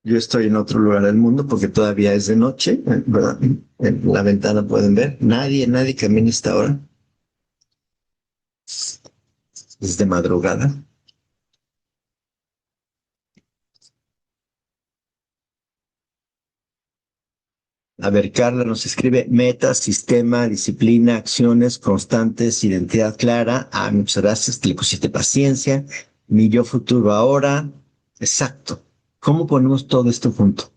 Yo estoy en otro lugar del mundo porque todavía es de noche, ¿verdad? En la ventana pueden ver. Nadie camina a esta hora. Es de madrugada. A ver, Carla nos escribe metas, sistema, disciplina, acciones constantes, identidad clara. Ah, muchas gracias, que le pusiste paciencia. Mi yo futuro ahora. Exacto. ¿Cómo ponemos todo esto junto?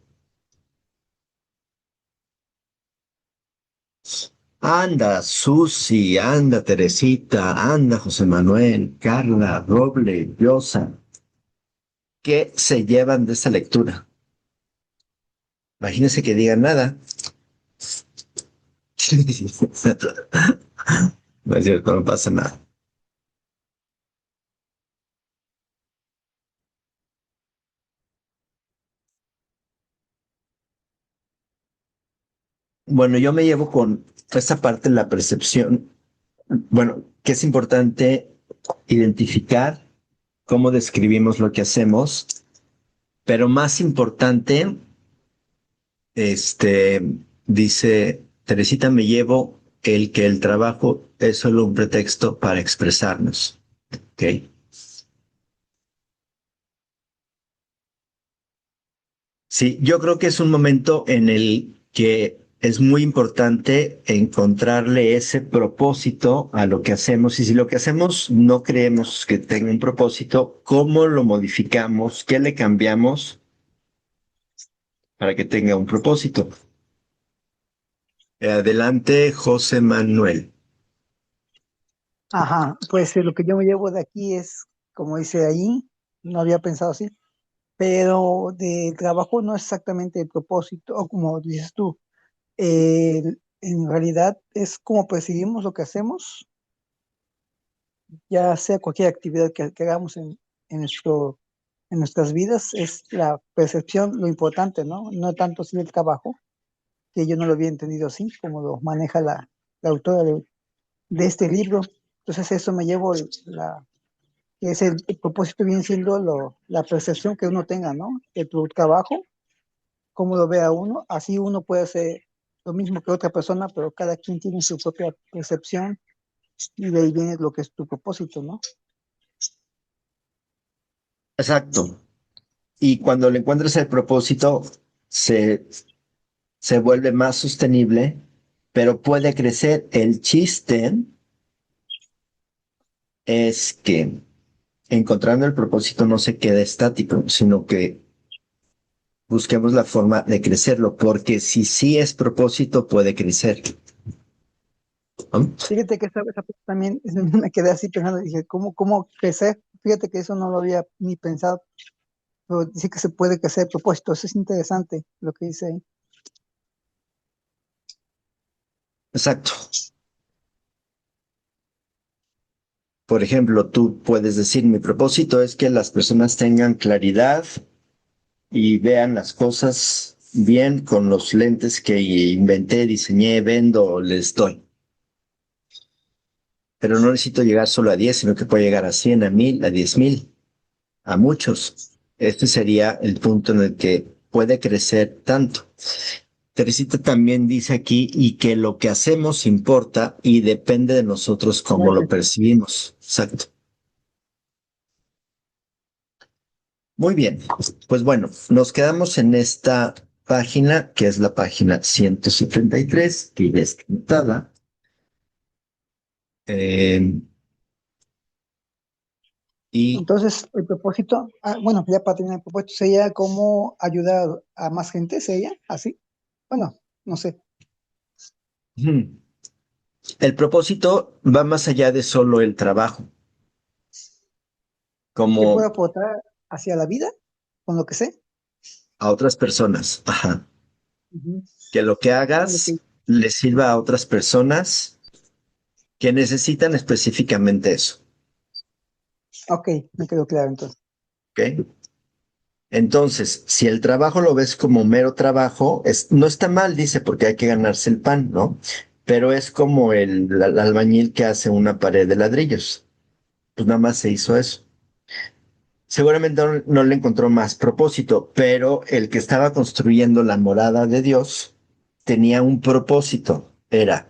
Anda, Susi, anda, Teresita, anda, José Manuel, Carla, Roble, Yosa. ¿Qué se llevan de esta lectura? Imagínense que digan nada. No es cierto, no pasa nada. Bueno, yo me llevo con esta parte de la percepción. Bueno, que es importante identificar cómo describimos lo que hacemos, pero más importante, este, dice Teresita, me llevo el que el trabajo es solo un pretexto para expresarnos. ¿Ok? Sí, yo creo que es un momento en el que es muy importante encontrarle ese propósito a lo que hacemos. Y si lo que hacemos no creemos que tenga un propósito, ¿cómo lo modificamos? ¿Qué le cambiamos para que tenga un propósito? Adelante, José Manuel. Ajá, pues lo que yo me llevo de aquí es, como dice ahí, no había pensado así, pero de trabajo no es exactamente el propósito, o como dices tú, en realidad es como percibimos lo que hacemos, ya sea cualquier actividad que hagamos en nuestro, en nuestras vidas, es la percepción lo importante, ¿no? No tanto si el trabajo, que yo no lo había entendido así, como lo maneja la autora de este libro. Entonces eso me llevo la que es el propósito viene siendo la percepción que uno tenga, ¿no? De tu trabajo, cómo lo vea uno, así uno puede hacer lo mismo que otra persona, pero cada quien tiene su propia percepción y de ahí viene lo que es tu propósito, ¿no? Exacto. Y cuando le encuentras el propósito, se, se vuelve más sostenible, pero puede crecer. El chiste es que encontrando el propósito no se queda estático, sino que busquemos la forma de crecerlo, porque si sí es propósito, puede crecer. ¿No? Fíjate que esa parte también me quedé así pensando, dije, ¿cómo crecer? Fíjate que eso no lo había ni pensado, pero dice que se puede crecer a propósito, eso es interesante lo que dice ahí. Exacto. Por ejemplo, tú puedes decir, mi propósito es que las personas tengan claridad y vean las cosas bien con los lentes que inventé, diseñé, vendo o les doy. Pero no necesito llegar solo a 10, sino que puedo llegar a 100, a 1000, a 10,000, a muchos. Este sería el punto en el que puede crecer tanto. Teresita también dice aquí, y que lo que hacemos importa y depende de nosotros cómo lo percibimos. Exacto. Muy bien. Pues bueno, nos quedamos en esta página, que es la página 173, que ya está anotada. Eh, y Entonces, el propósito, bueno, ya para terminar el propósito, sería cómo ayudar a más gente, sería así. Bueno, no sé, ujú, el propósito va más allá de solo el trabajo, ¿qué puedo como aportar hacia la vida con lo que sé? a otras personas. Ajá. Ujú. Que lo que Lo que- hagas le sirva a otras personas que necesitan específicamente eso. Ok, me quedó claro entonces. ¿Ok? Entonces, si el trabajo lo ves como mero trabajo, no está mal, dice, porque hay que ganarse el pan, ¿no? Pero es como el albañil que hace una pared de ladrillos. Pues nada más se hizo eso. Seguramente no le encontró más propósito, pero el que estaba construyendo la morada de Dios tenía un propósito. Era,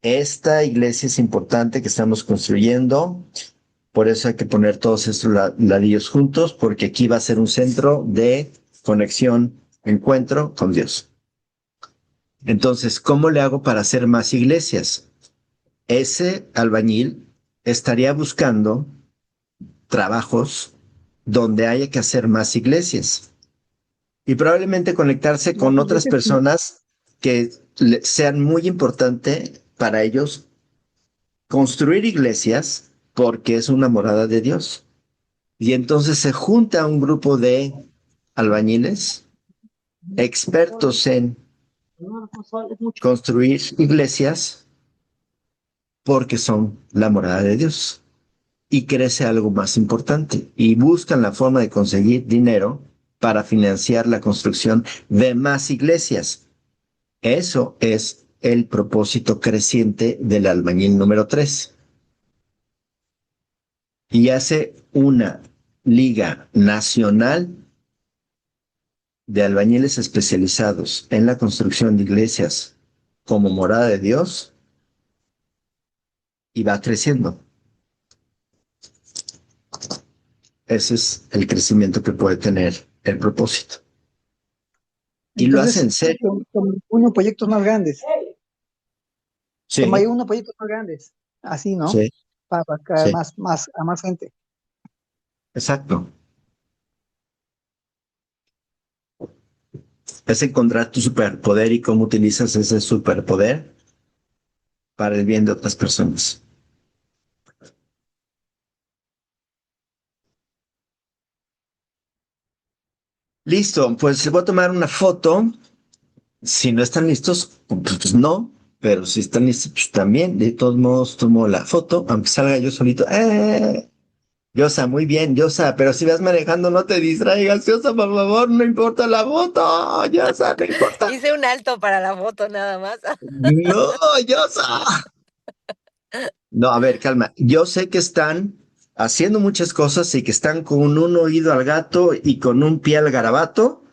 esta iglesia es importante que estamos construyendo, por eso hay que poner todos estos ladrillos juntos, porque aquí va a ser un centro de conexión, encuentro con Dios. Entonces, ¿cómo le hago para hacer más iglesias? Ese albañil estaría buscando trabajos donde haya que hacer más iglesias y probablemente conectarse Más con otras iglesias, personas que sean muy importante para ellos construir iglesias porque es una morada de Dios. Y entonces se junta un grupo de albañiles expertos en construir iglesias porque son la morada de Dios. Y crece algo más importante y buscan la forma de conseguir dinero para financiar la construcción de más iglesias. Eso es el propósito creciente del albañil número 3. Y hace una liga nacional de albañiles especializados en la construcción de iglesias como morada de Dios y va creciendo. Ese es el crecimiento que puede tener el propósito. Y lo hace entonces, en serio. unos proyectos más grandes, tomaría Sí, unos proyectos más grandes, así, ¿no? sí, Para abarcar sí, a más gente. exacto. Es encontrar tu superpoder y cómo utilizas ese superpoder para el bien de otras personas. Listo, pues voy a tomar una foto. Si no están listos, pues no, pero si están listos, pues también. De todos modos, tomo la foto, aunque salga yo solito. Yosa, muy bien, Yosa, pero si vas manejando, no te distraigas, Yosa, por favor, no importa la foto, Yosa, no importa. Hice un alto para la foto nada más. No, Yosa. No, a ver, calma. Yo sé que están haciendo muchas cosas y que están con un oído al gato y con un pie al garabato,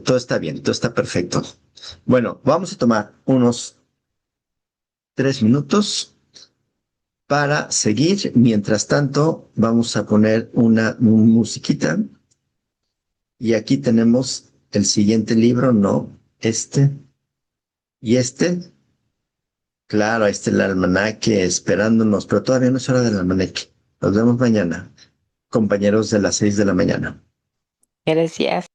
todo está bien, todo está perfecto. Bueno, vamos a tomar unos 3 minutos para seguir. Mientras tanto, vamos a poner una musiquita. Y aquí tenemos el siguiente libro, ¿no? Y este. Claro, ahí está el almanaque esperándonos, pero todavía no es hora del almanaque. Nos vemos mañana, compañeros de las 6 de la mañana. Gracias.